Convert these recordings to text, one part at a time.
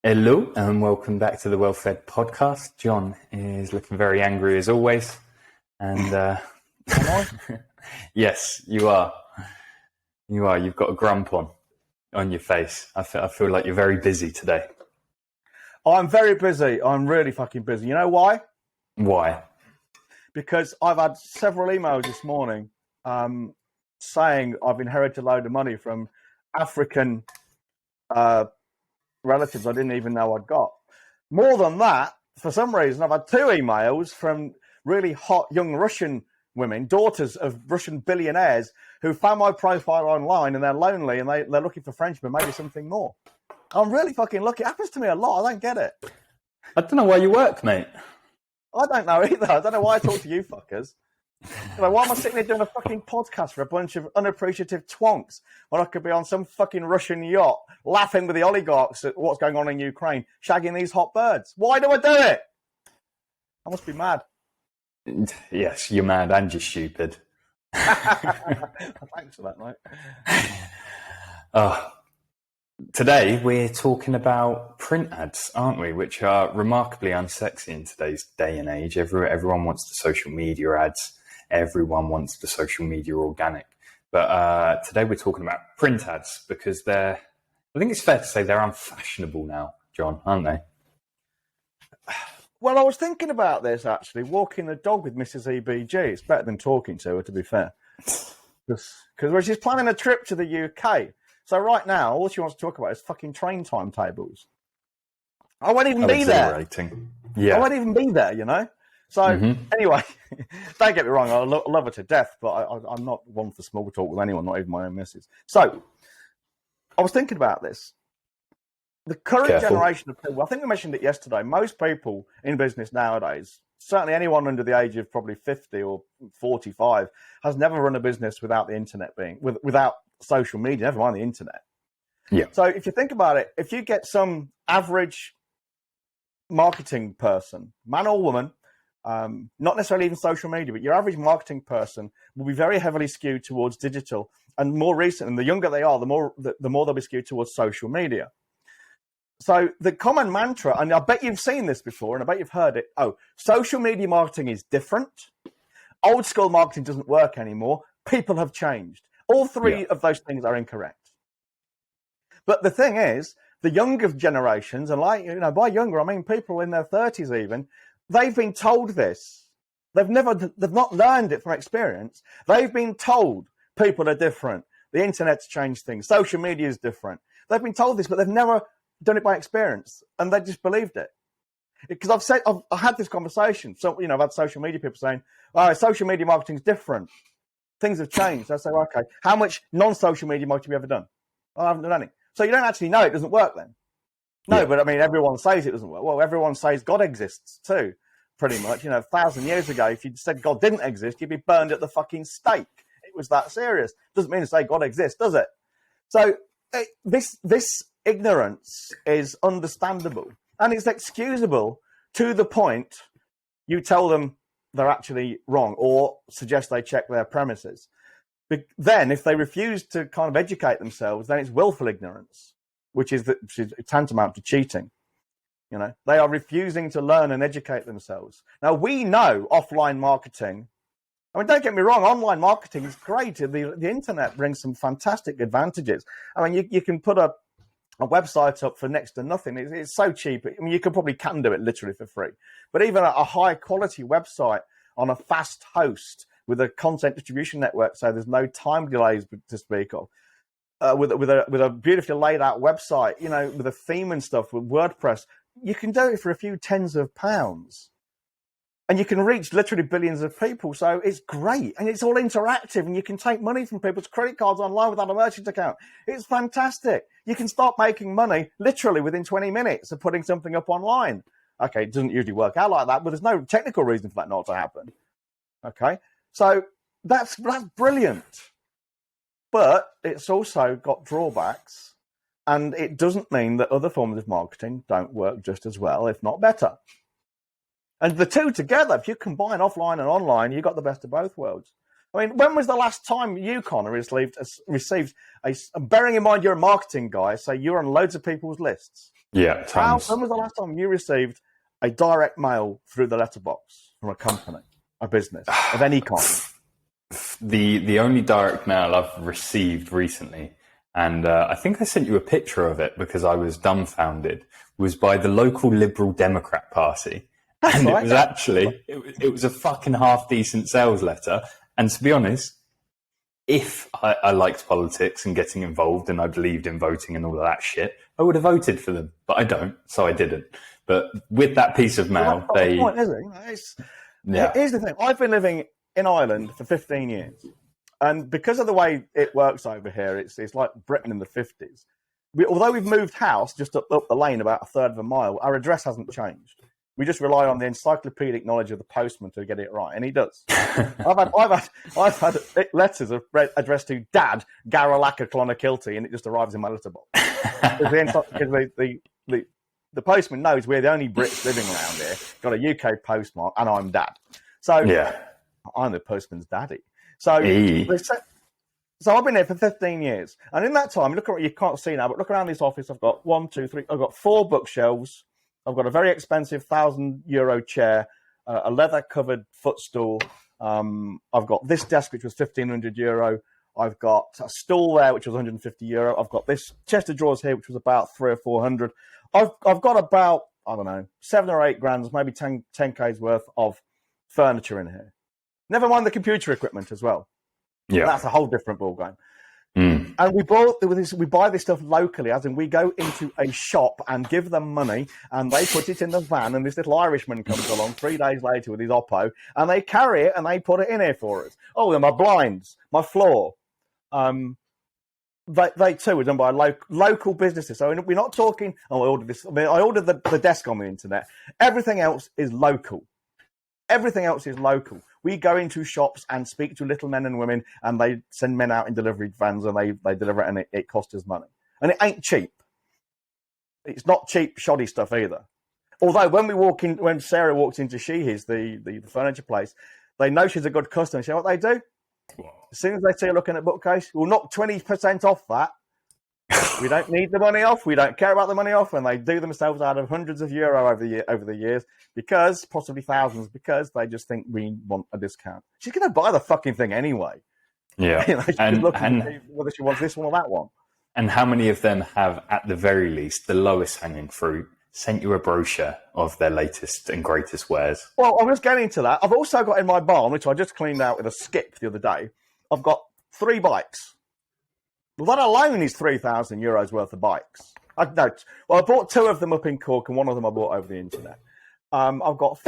Hello and welcome back to the Well-Fed podcast. John is looking very angry as always. And Am I? yes, you are. You are. You've got a grump on your face. I feel like you're very busy today. I'm very busy. I'm really fucking busy. You know why? Why? Because I've had several emails this morning saying I've inherited a load of money from African relatives I didn't even know I'd got. More than that, for some reason, I've had 2 emails from really hot young Russian women, daughters of Russian billionaires, who found my profile online and they're lonely and they're looking for Frenchmen, maybe something more. I'm really fucking lucky. It happens to me a lot. I don't get it. I don't know why you work, mate. I don't know either. I don't know why I talk to you fuckers. Why am I sitting here doing a fucking podcast for a bunch of unappreciative twonks when I could be on some fucking Russian yacht laughing with the oligarchs at what's going on in Ukraine, shagging these hot birds? Why do I do it? I must be mad. Yes, you're mad and you're stupid. Thanks for that, mate. Today we're talking about print ads, aren't we? Which are remarkably unsexy in today's day and age. Everyone wants the social media ads. Everyone wants the social media organic. But today we're talking about print ads because I think it's fair to say they're unfashionable now, John, aren't they? Well, I was thinking about this, actually, walking the dog with Mrs. EBG. It's better than talking to her, to be fair. Because she's planning a trip to the UK. So right now, all she wants to talk about is fucking train timetables. I won't even be there. Yeah. I won't even be there, you know? So anyway, don't get me wrong, I love her to death, but I'm not one for small talk with anyone, not even my own missus. So I was thinking about this. The current generation of people, I think we mentioned it yesterday, most people in business nowadays, certainly anyone under the age of probably 50 or 45, has never run a business without the internet without social media, never mind the internet. Yeah. So if you think about it, if you get some average marketing person, man or woman, not necessarily even social media, but your average marketing person will be very heavily skewed towards digital. And more recent, and the younger they are, the more they'll be skewed towards social media. So the common mantra, and I bet you've seen this before, and I bet you've heard it, social media marketing is different. Old school marketing doesn't work anymore. People have changed. All three of those things are incorrect. But the thing is, the younger generations, and by younger, I mean people in their 30s even, they've been told this. They've not learned it from experience. They've been told people are different. The internet's changed things. Social media is different. They've been told this, but they've never done it by experience, and they just believed it. Because I've had this conversation. So I've had social media people saying, social media marketing is different. Things have changed. I say, okay, how much non-social media marketing have you ever done? I haven't done any. So you don't actually know it doesn't work then. No, but I mean, everyone says it doesn't work. Well, everyone says God exists too, pretty much. 1,000 years ago, if you said God didn't exist, you'd be burned at the fucking stake. It was that serious. Doesn't mean to say God exists, does it? So this ignorance is understandable and it's excusable to the point you tell them they're actually wrong or suggest they check their premises. But then if they refuse to kind of educate themselves, then it's willful ignorance, which is tantamount to cheating. They are refusing to learn and educate themselves. Now, we know offline marketing. I mean, don't get me wrong, online marketing is great. The internet brings some fantastic advantages. I mean, you can put a website up for next to nothing. It's so cheap. I mean, you can do it literally for free. But even a high quality website on a fast host with a content distribution network, so there's no time delays to speak of, with a beautifully laid out website, with a theme and stuff, with WordPress, you can do it for a few tens of pounds. And you can reach literally billions of people. So it's great. And it's all interactive. And you can take money from people's credit cards online without a merchant account. It's fantastic. You can start making money literally within 20 minutes of putting something up online. Okay, it doesn't usually work out like that, but there's no technical reason for that not to happen. Okay, so that's brilliant. But it's also got drawbacks. And it doesn't mean that other forms of marketing don't work just as well, if not better. And the two together, if you combine offline and online, you've got the best of both worlds. I mean, when was the last time you, Connor, received a bearing in mind you're a marketing guy, so you're on loads of people's lists. Yeah, tons. When was the last time you received a direct mail through the letterbox from a company, a business of any kind? The only direct mail I've received recently, and I think I sent you a picture of it because I was dumbfounded, was by the local Liberal Democrat Party. And it was actually, it was a fucking half decent sales letter. And to be honest, if I liked politics and getting involved and I believed in voting and all of that shit, I would have voted for them, but I don't, so I didn't. But with that piece of mail, the point, is it? Here's the thing. I've been living in Ireland for 15 years. And because of the way it works over here, it's like Britain in the 50s. Although we've moved house just up the lane about a third of a mile, our address hasn't changed. We just rely on the encyclopedic knowledge of the postman to get it right, and he does. I've had letters addressed to Dad, Garalaka, Clonakilty, and it just arrives in my letterbox. Because the postman knows we're the only Brits living around here, got a UK postmark, and I'm Dad. So yeah. I'm the postman's daddy. So I've been here for 15 years, and in that time, look at what you can't see now, but look around this office. I've got 4 bookshelves. I've got a very expensive €1,000 chair, a leather-covered footstool. I've got this desk, which was €1,500. I've got a stool there, which was €150. I've got this chest of drawers here, which was about 300 or 400. I've got about, I don't know, 7 or 8 grand, maybe 10K's worth of furniture in here. Never mind the computer equipment as well. Yeah, that's a whole different ballgame. And we buy this stuff locally, as in we go into a shop and give them money, and they put it in the van, and this little Irishman comes along 3 days later with his Oppo, and they carry it and they put it in here for us. Oh, then my blinds, my floor. They too are done by local businesses. So we're not talking, I ordered this. I ordered the desk on the internet. Everything else is local. Everything else is local. We go into shops and speak to little men and women, and they send men out in delivery vans, and they deliver it, and it costs us money. And it ain't cheap. It's not cheap, shoddy stuff either. Although when Sarah walks into Sheehy's, the furniture place, they know she's a good customer. You know what they do? As soon as they see her looking at bookcase, we'll knock 20% off that. We don't need the money off. We don't care about the money off. And they do themselves out of hundreds of euro over the years, because possibly thousands, because they just think we want a discount. She's going to buy the fucking thing anyway. Yeah. She's looking to see whether she wants this one or that one. And how many of them have, at the very least, the lowest hanging fruit, sent you a brochure of their latest and greatest wares? Well, I'm just getting to that. I've also got in my barn, which I just cleaned out with a skip the other day, I've got 3 bikes. Well, that alone is €3,000 worth of bikes. I bought 2 of them up in Cork, and 1 of them I bought over the internet. I've got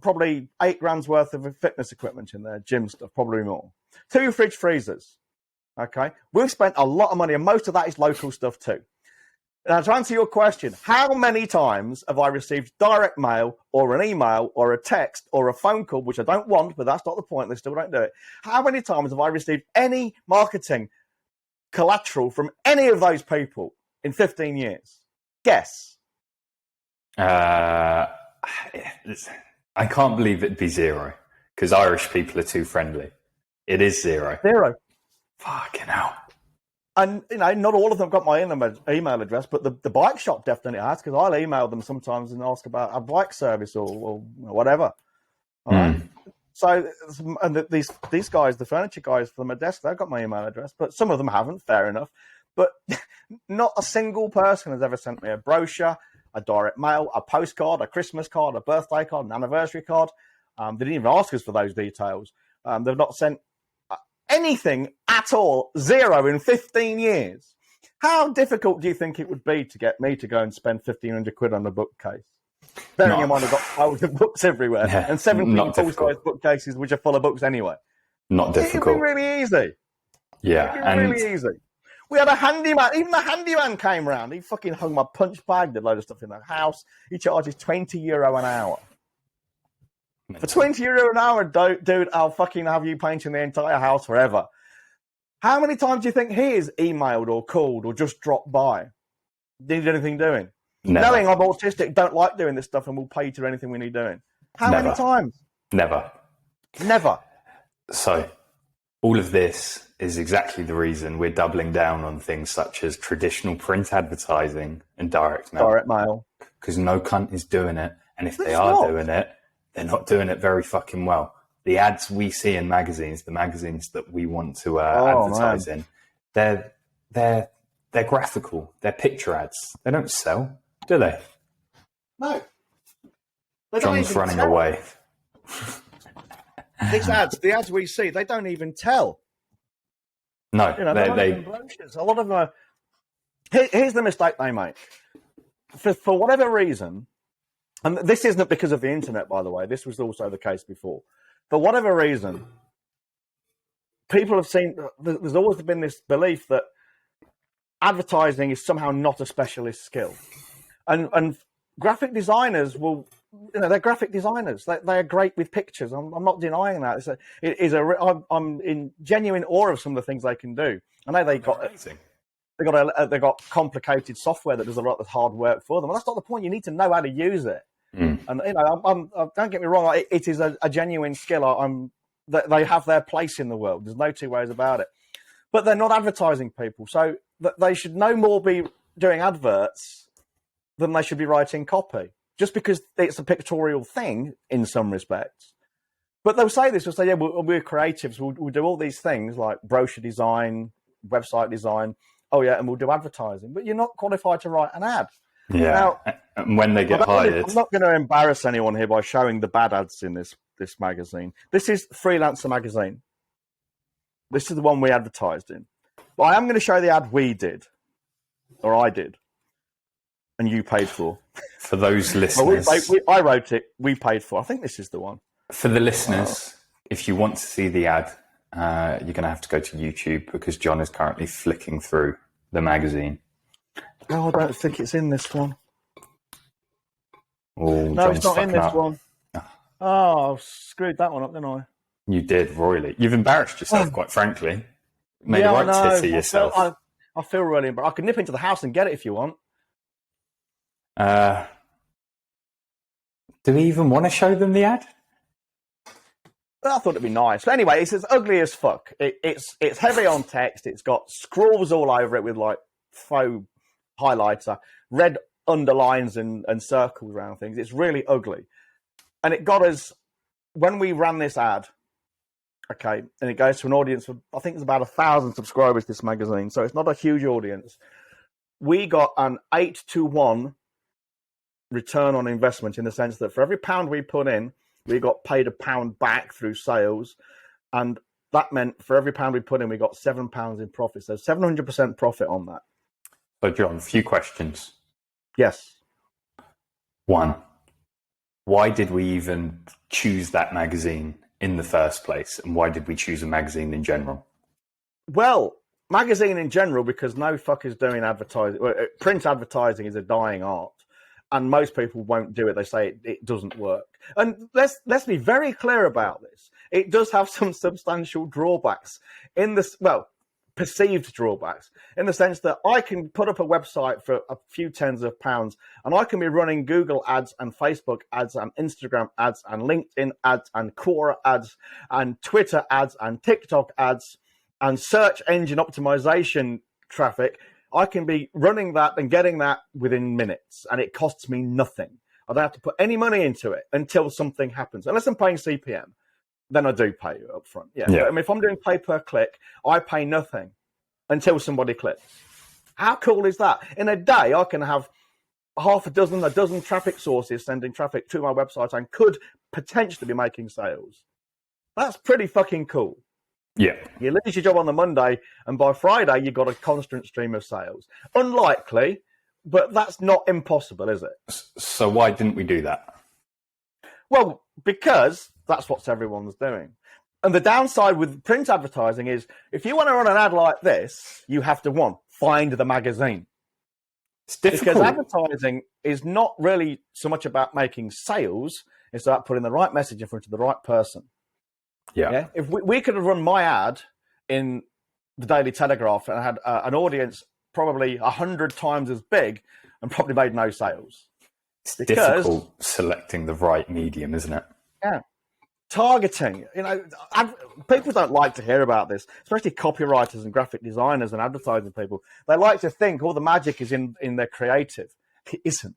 probably 8 grand's worth of fitness equipment in there, gym stuff, probably more. 2 fridge freezers. Okay, we've spent a lot of money, and most of that is local stuff too. Now, to answer your question, how many times have I received direct mail or an email or a text or a phone call, which I don't want, but that's not the point, they still don't do it. How many times have I received any marketing collateral from any of those people in 15 years? Guess. I can't believe it'd be 0, because Irish people are too friendly. It is 0. 0. Fucking hell. And, not all of them got my email address, but the bike shop definitely has, because I'll email them sometimes and ask about a bike service or whatever. All right? So, and these guys, the furniture guys for my desk, they've got my email address, but some of them haven't, fair enough. But not a single person has ever sent me a brochure, a direct mail, a postcard, a Christmas card, a birthday card, an anniversary card. They didn't even ask us for those details. They've not sent anything at all. 0 in 15 years. How difficult do you think it would be to get me to go and spend 1,500 quid on a bookcase? Bearing in mind I've got piles of books everywhere, and 17 full-size bookcases which are full of books anyway. Not difficult. It'd be really easy. Yeah. It'd be really easy. We had a handyman. Even the handyman came round. He fucking hung my punch bag, did a load of stuff in the house. He charges €20 an hour. For €20 an hour, dude, I'll fucking have you painting the entire house forever. How many times do you think he has emailed or called or just dropped by? Need anything doing? Never. Knowing I'm autistic, don't like doing this stuff, and we'll pay you to do anything we need doing. How many times? Never. Never. So All of this is exactly the reason we're doubling down on things such as traditional print advertising and direct mail. Direct mail. Because no cunt is doing it. And if they It's are not. doing it, they're not doing it very fucking well. The ads we see in magazines, the magazines that we want to advertise in, they're graphical. They're picture ads. They don't sell, do they? No. John's running away. These ads, the ads we see, they don't even tell. No, they brochures. A lot of them are. Here's the mistake they make. For whatever reason, and this isn't because of the internet, by the way. This was also the case before. For whatever reason, people have seen. There's always been this belief that advertising is somehow not a specialist skill, and graphic designers will. They're graphic designers. They are great with pictures. I'm not denying that. I'm in genuine awe of some of the things they can do. I know they got complicated software that does a lot of hard work for them. Well, that's not the point. You need to know how to use it. And don't get me wrong. It is a genuine skill. They have their place in the world. There's no two ways about it. But they're not advertising people, so they should no more be doing adverts than they should be writing copy. Just because it's a pictorial thing in some respects. But they'll say this, they'll say, yeah, we're creatives, we'll do all these things like brochure design, website design, and we'll do advertising. But you're not qualified to write an ad. Yeah, now, and when they get hired... I'm not going to embarrass anyone here by showing the bad ads in this magazine. This is Freelancer magazine. This is the one we advertised in. But I am going to show the ad we did, or I did. And you paid for. For those listeners. I wrote it, we paid for. I think this is the one. For the listeners, if you want to see the ad, you're going to have to go to YouTube because John is currently flicking through the magazine. Oh, I don't think it's in this one. Oh, no, John's it's not in this one. Oh, I screwed that one up, didn't I? You did, royally. You've embarrassed yourself, quite frankly. Made a right tit of yourself. I feel really embarrassed. I could nip into the house and get it if you want. Do we even want to show them the ad? I thought it'd be nice. But anyway, it's as ugly as fuck. It's heavy on text. It's got scrawls all over it with like faux highlighter, red underlines and circles around things. It's really ugly. And it got us, when we ran this ad, okay, and it goes to an audience of, I think it's about 1,000 subscribers, this magazine. So it's not a huge audience. We got an 8-to-1 return on investment in the sense that for every pound we put in, we got paid £1 back through sales. And that meant for every pound we put in, we got £7 in profit. So 700% profit on that. So, John, a few questions. Yes. One, why did we even choose that magazine in the first place? And why did we choose a magazine in general? Well, magazine in general, because no fuck is doing advertising. Print advertising is a dying art. And most people won't do it. They say it doesn't work. And let's be very clear about this. It does have some substantial drawbacks in this, well, perceived drawbacks, in the sense that I can put up a website for a few tens of pounds and I can be running Google ads and Facebook ads and Instagram ads and LinkedIn ads and Quora ads and Twitter ads and TikTok ads and search engine optimization traffic. I can be running that and getting that within minutes, and it costs me nothing. I don't have to put any money into it until something happens. Unless I'm paying CPM, then I do pay you up front. Yeah. But, I mean, if I'm doing pay per click, I pay nothing until somebody clicks. How cool is that? In a day, I can have a dozen traffic sources sending traffic to my website and could potentially be making sales. That's pretty fucking cool. Yeah. You lose your job on the Monday, and by Friday, you've got a constant stream of sales. Unlikely, but that's not impossible, is it? So why didn't we do that? Well, because that's what everyone's doing. And the downside with print advertising is if you want to run an ad like this, you have to, one, find the magazine. It's difficult. Because advertising is not really so much about making sales. It's about putting the right message in front of the right person. Yeah. If we could have run my ad in the Daily Telegraph and had an audience probably 100 times as big and probably made no sales. It's difficult selecting the right medium, isn't it? Yeah. targeting. People don't like to hear about this, especially copywriters and graphic designers and advertising people. They like to think all the magic is in their creative. It isn't.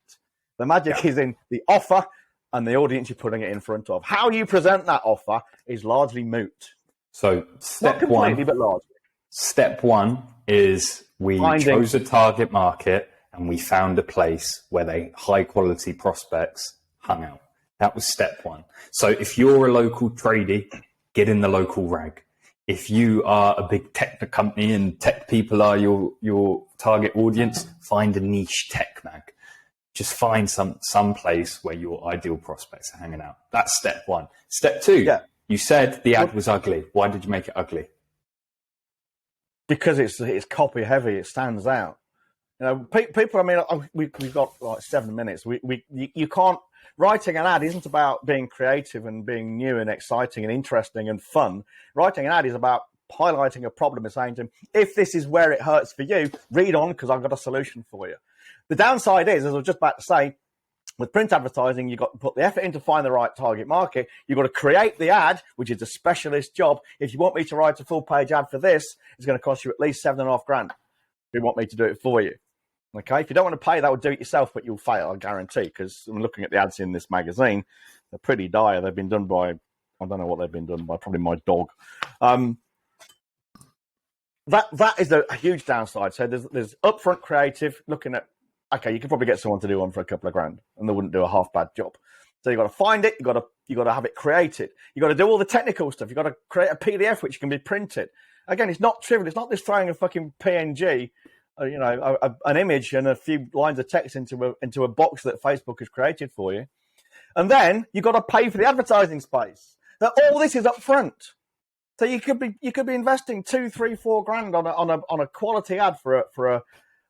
The magic is in the offer and the audience you're putting it in front of. How you present that offer is largely moot. So Not completely, but largely. Step one is we chose a target market and we found a place where they high quality prospects hung out. That was step one. So if you're a local tradie, get in the local rag. If you are a big tech company and tech people are your target audience, find a niche tech mag. Just find some place where your ideal prospects are hanging out. That's step one. Step two, you said the ad was ugly. Why did you make it ugly? Because it's copy heavy. It stands out. People. I mean, we've got like 7 minutes. You can't. Writing an ad isn't about being creative and being new and exciting and interesting and fun. Writing an ad is about highlighting a problem and saying to them, if this is where it hurts for you, read on because I've got a solution for you. The downside is, as I was just about to say, with print advertising, you've got to put the effort in to find the right target market. You've got to create the ad, which is a specialist job. If you want me to write a full page ad for this, it's going to cost you at least $7,500. If you want me to do it for you. Okay, if you don't want to pay, that would do it yourself, but you'll fail, I guarantee, because I'm looking at the ads in this magazine. They're pretty dire. They've been done by, I don't know what they've been done by, probably my dog. That is a huge downside. So there's upfront creative, looking at, okay, you could probably get someone to do one for a couple of grand, and they wouldn't do a half bad job. So you got to find it, you got to have it created, you got to do all the technical stuff, you got to create a PDF which can be printed. Again, it's not trivial. It's not just throwing a fucking PNG. An image and a few lines of text into a box that Facebook has created for you, and then you got to pay for the advertising space. Now, all this is up front, so you could be investing $2, $3, $4,000 on a quality ad for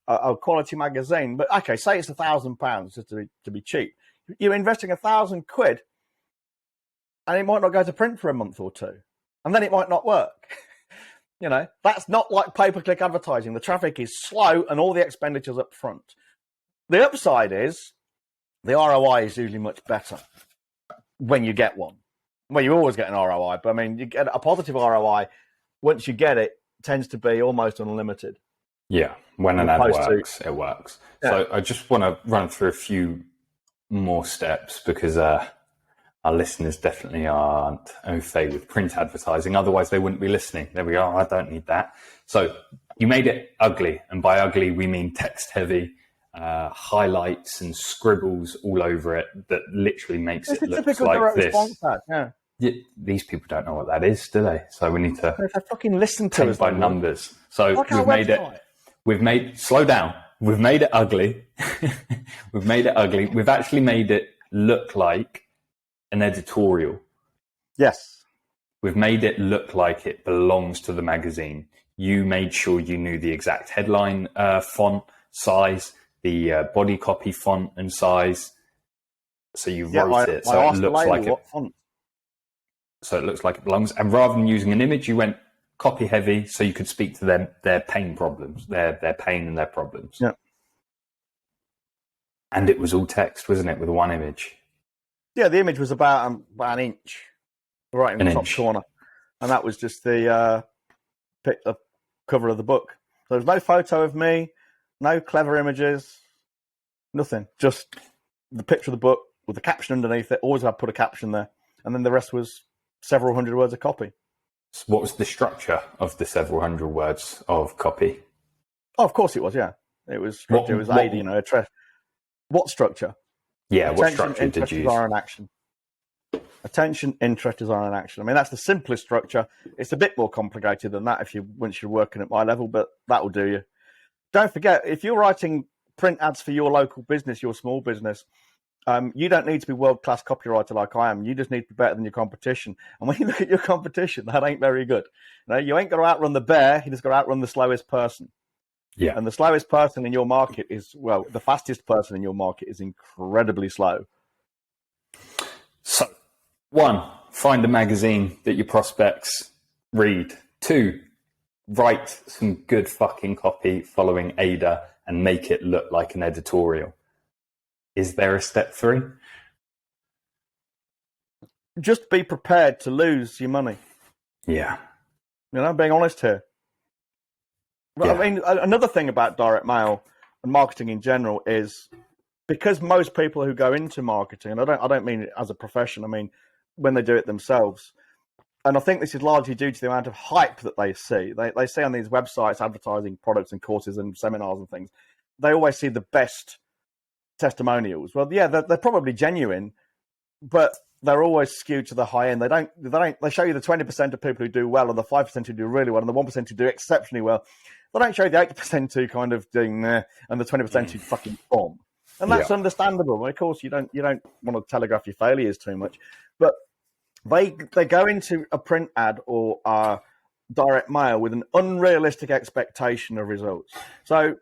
a quality magazine. But okay, say it's £1,000 just to be cheap. You're investing £1,000, and it might not go to print for a month or two, and then it might not work. That's not like pay-per-click advertising. The traffic is slow and all the expenditure's up front. The upside is the ROI is usually much better when you get one. Well, you always get an ROI, but I mean, you get a positive ROI. Once you get it, tends to be almost unlimited. Yeah, when an ad works, it works. Yeah. So I just want to run through a few more steps because our listeners definitely aren't au fait with print advertising. Otherwise, they wouldn't be listening. There we are. I don't need that. So you made it ugly. And by ugly, we mean text heavy, highlights and scribbles all over it that literally makes it look like this. Yeah, these people don't know what that is, do they? So we need to fucking listen to us by numbers. So slow down. We've made it ugly. We've made it ugly. We've actually made it look like an editorial. Yes. We've made it look like it belongs to the magazine. You made sure you knew the exact headline font size, the body copy font and size. So you wrote it so it looks like it. Font? So it looks like it belongs. And rather than using an image, you went copy heavy so you could speak to their pain problems, their pain and their problems. Yeah. And it was all text, wasn't it, with one image? Yeah, the image was about an inch, right in the top corner, and that was just the cover of the book. So there's no photo of me, no clever images, nothing. Just the picture of the book with the caption underneath it. Always had put a caption there, and then the rest was several hundred words of copy. So what was the structure of the several hundred words of copy? Oh, of course it was. Yeah, it was. It was what structure? Yeah, what structure did you use? Are an action. Attention, interest, desire, and action. I mean, that's the simplest structure. It's a bit more complicated than that once you're working at my level, but that will do you. Don't forget, if you're writing print ads for your local business, your small business, you don't need to be world-class copywriter like I am. You just need to be better than your competition. And when you look at your competition, that ain't very good. You ain't got to outrun the bear. You just got to outrun the slowest person. Yeah. And the slowest person in your market the fastest person in your market is incredibly slow. So, 1, find a magazine that your prospects read. 2, write some good fucking copy following ADA and make it look like an editorial. Is there a step 3? just be prepared to lose your money. Yeah. Being honest here. But Yeah. I mean, another thing about direct mail and marketing in general is because most people who go into marketing, and I don't mean it as a profession, I mean when they do it themselves. And I think this is largely due to the amount of hype that they see. They see on these websites advertising products and courses and seminars and things. They always see the best testimonials. Well, yeah, they're probably genuine, but they're always skewed to the high end. They show you the 20% of people who do well, or the 5% who do really well, and the 1% who do exceptionally well. They don't show you the 80% who kind of doing and the 20% who fucking bomb. And that's understandable. Of course, you don't want to telegraph your failures too much, but they go into a print ad or direct mail with an unrealistic expectation of results. So,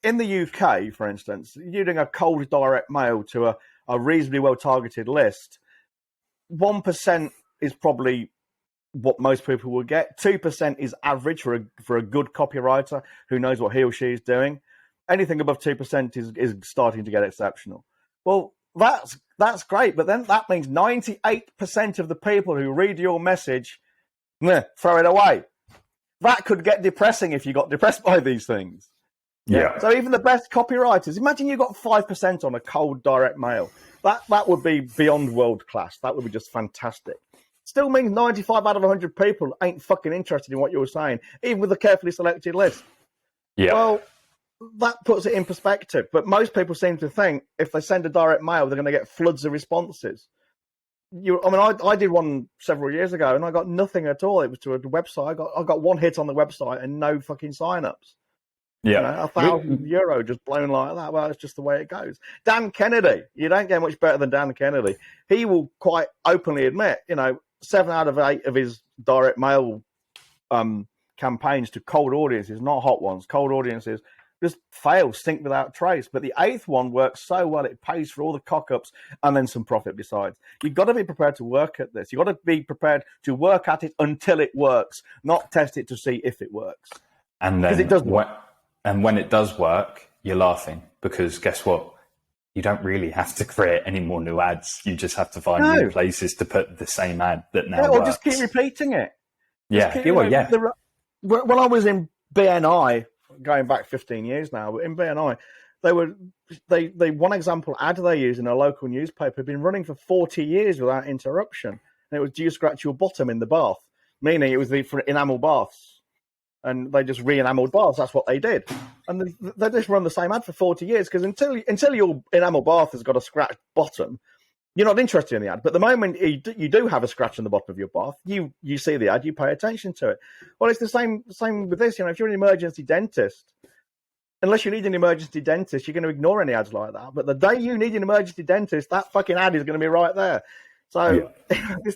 in the UK, for instance, you're doing a cold direct mail to a reasonably well-targeted list, 1% is probably what most people will get. 2% is average for a good copywriter who knows what he or she is doing. Anything above 2% is starting to get exceptional. Well, that's great, but then that means 98% of the people who read your message, throw it away. That could get depressing if you got depressed by these things. Yeah. So even the best copywriters, imagine you got 5% on a cold direct mail. That would be beyond world class. That would be just fantastic. Still means 95 out of 100 people ain't fucking interested in what you're saying, even with a carefully selected list. Yeah. Well, that puts it in perspective. But most people seem to think if they send a direct mail, they're going to get floods of responses. I did one several years ago, and I got nothing at all. It was to a website. I got one hit on the website and no fucking sign-ups. Yeah. €1,000 just blown like that. Well, it's just the way it goes. Dan Kennedy, you don't get much better than Dan Kennedy. He will quite openly admit, 7 out of 8 of his direct mail campaigns to cold audiences, not hot ones, cold audiences, just fail, stink without trace. But the 8th one works so well, it pays for all the cock-ups and then some profit besides. You've got to be prepared to work at this. You've got to be prepared to work at it until it works, not test it to see if it works. And then it does work. And when it does work, you're laughing because guess what? You don't really have to create any more new ads. You just have to find new places to put the same ad that now works. Or just keep repeating it. Yeah. When I was in BNI, going back 15 years now, but in BNI, they one example ad they used in a local newspaper had been running for 40 years without interruption. And it was, do you scratch your bottom in the bath? Meaning it was for enamel baths. And they just re-enameled baths. That's what they did. And they just run the same ad for 40 years because until your enamel bath has got a scratched bottom, you're not interested in the ad. But the moment you do have a scratch on the bottom of your bath, you see the ad, you pay attention to it. Well, it's the same with this. If you're an emergency dentist, unless you need an emergency dentist, you're going to ignore any ads like that. But the day you need an emergency dentist, that fucking ad is going to be right there. So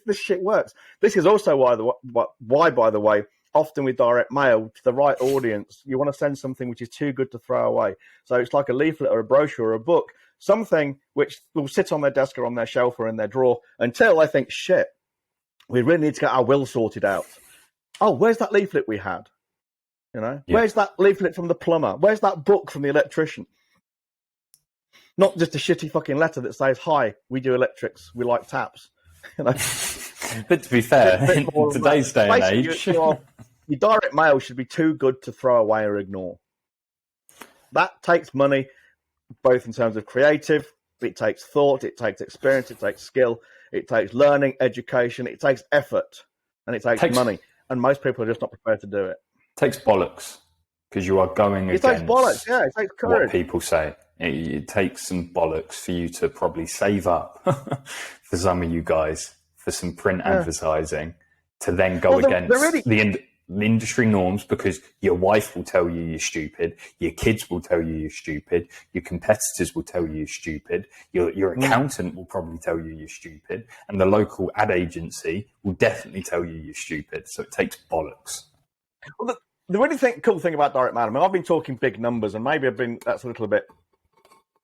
this shit works. This is also why, by the way, often with direct mail to the right audience, you want to send something which is too good to throw away. So it's like a leaflet or a brochure or a book, something which will sit on their desk or on their shelf or in their drawer until they think, shit, we really need to get our will sorted out. Oh, where's that leaflet we had? Where's that leaflet from the plumber? Where's that book from the electrician? Not just a shitty fucking letter that says, hi, we do electrics, we like taps. But to be fair, in today's day and age, your direct mail should be too good to throw away or ignore. That takes money, both in terms of creative, it takes thought, it takes experience, it takes skill, it takes learning, education, it takes effort, and it takes money. And most people are just not prepared to do it. It takes bollocks because you are going against it takes courage. What people say. It takes some bollocks for you to probably save up for some of you guys for some print advertising to then go against the industry norms because your wife will tell you you're stupid, your kids will tell you you're stupid, your competitors will tell you you're stupid, your accountant will probably tell you you're stupid, and the local ad agency will definitely tell you you're stupid. So it takes bollocks. Well, the really cool thing about direct mail, I've been talking big numbers and maybe that's a little bit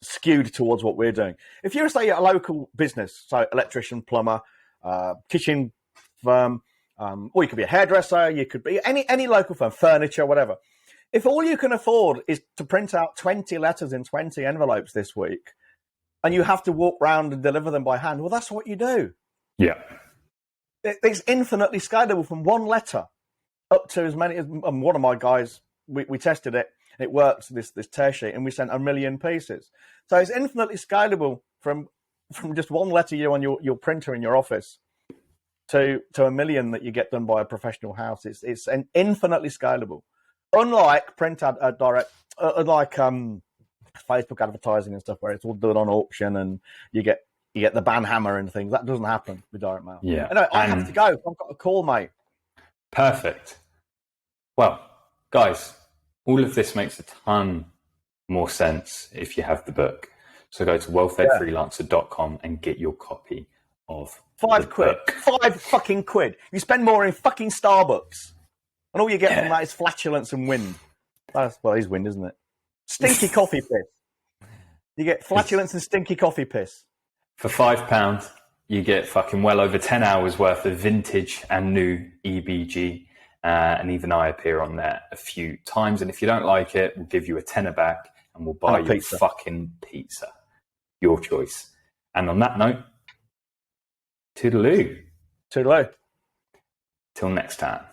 skewed towards what we're doing. If you're, say, a local business, so electrician, plumber, kitchen firm, or you could be a hairdresser, you could be any local firm, furniture, whatever. If all you can afford is to print out 20 letters in 20 envelopes this week, and you have to walk around and deliver them by hand, well, that's what you do. Yeah. It's infinitely scalable from one letter up to as many as, and one of my guys, we tested it. It worked, this tear sheet, and we sent 1 million pieces. So it's infinitely scalable from just one letter you on your printer in your office to 1 million that you get done by a professional house. It's an infinitely scalable. Unlike print direct, unlike Facebook advertising and stuff where it's all done on auction and you get the Benham and things. That doesn't happen with direct mail. Yeah. Anyway, I have to go. I've got a call, mate. Perfect. Well, guys, all of this makes a ton more sense if you have the book. So go to well-fedfreelancer.com and get your copy of £5. book. £5 You spend more in fucking Starbucks. And all you get from that is flatulence and wind. Well, it is wind, isn't it? Stinky coffee piss. You get flatulence and stinky coffee piss. For £5, you get fucking well over 10 hours worth of vintage and new EBG. And even I appear on there a few times. And if you don't like it, we'll give you a tenner back and we'll buy you a fucking pizza. Your choice. And on that note, toodaloo. Toodaloo. Till next time.